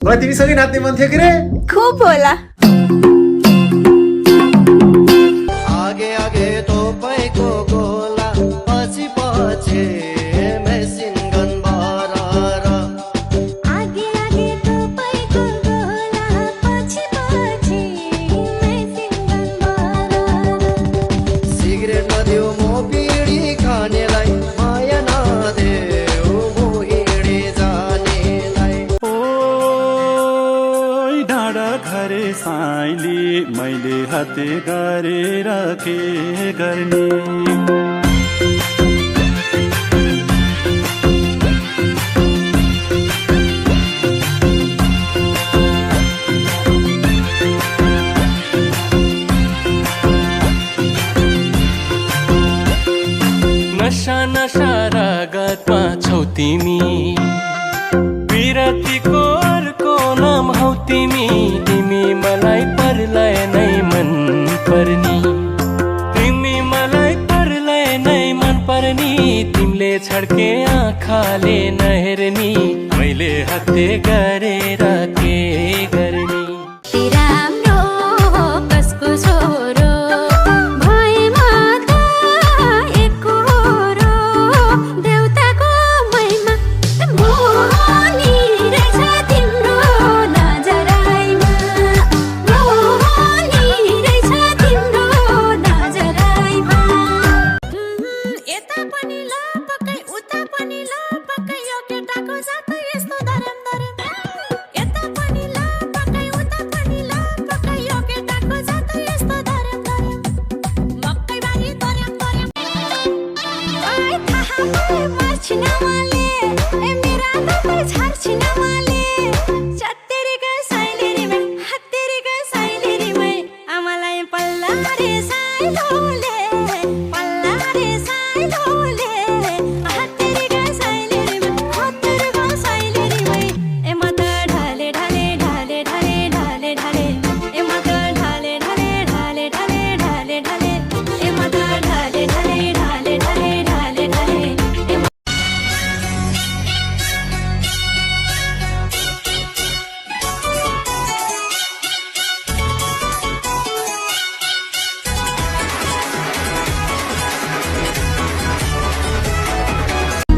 तँलाई तिमीसँगै नाच्ने मन थियो के रे? खूब होला। आगे आगे तोपैको गोला पछि पछि मेसिन गन भरार आगे आगे तोपैको गोला पछि पछि मेसिन गन भरार सिगरेट नदियो म बिडी खानेलाई माया नदेऊ म हिँडी जानेलाई ओइ डाँडा घरे साइली मैले हाते गरेर के गर्ने नशा नशा रगतमा छौ तिमी विरतीको अर्को नाम हौ तिमी तिमी मलाई परलय नै मन पर्नी तिमी मलाई परलय नै मन पर्नी तिमीले छड्के आँखाले नहेर्नी मैले हत्ते गरेर के गर्ने राम्रो कसको छोरो भएमा त एकरो देउताको महिमा मोहनी रहेछ तिम्रो नजराइमा मोहनी रहेछ तिम्रो नजराइमा यता पनि लपकै उता पनि लपकै यो केटाको जात यस्तो धरम धरम यता पनि लपकै उता पनि लपकै यो केटाको जात यस्तो धरम धरम मकै बारी धरम धरम ओइ थाहा पाए मार्छिन माले ए मेरा तपाईँ छाड्छिन माले चत्तेरीको साइलेरीमै हत्तेरीको साइलेरीमै आमालाई पल्ला रे साइलोले पल्ला रे साइलोले हत्तेरीको साइलेरीमै हत्तेरीको साइलेरीमै ए म त ढाले ढाले ढाले ढाले ढाले ढाले ए म त ढाले ढाले ढाले ढाले ढाले ढाले ए म त ढाले ढाले ढाले ढाले ढाले ढाले ए म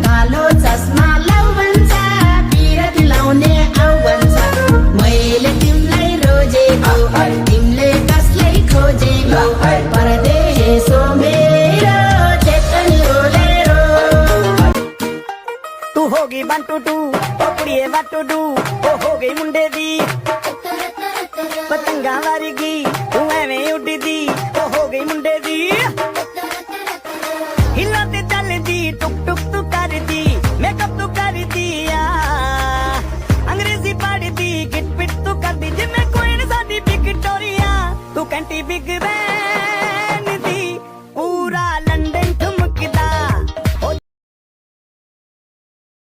कालो चस्मा लाउ भन्छ बिरती लाउने आउ भन्छ मैले तिमीलाई रोजेको तिमीले कसलाई खोजेको परदेशो मेरो चेतन रोलेरो तू होगी बंटू टू कुड़िए बंटू टू ओ हो गई मुंडे दी पतंगा वारीगी तू एवें उड़ी दी ओ हो गई मुंडे दी हिलाते चल दी टुक टुक तू कर दी मेकअप तू कर दिया अंग्रेजी पढ़ दी गिट पिट तू कर दी जिम्मे कोई न सादी विक्टोरिया तू कंटी बिग बैन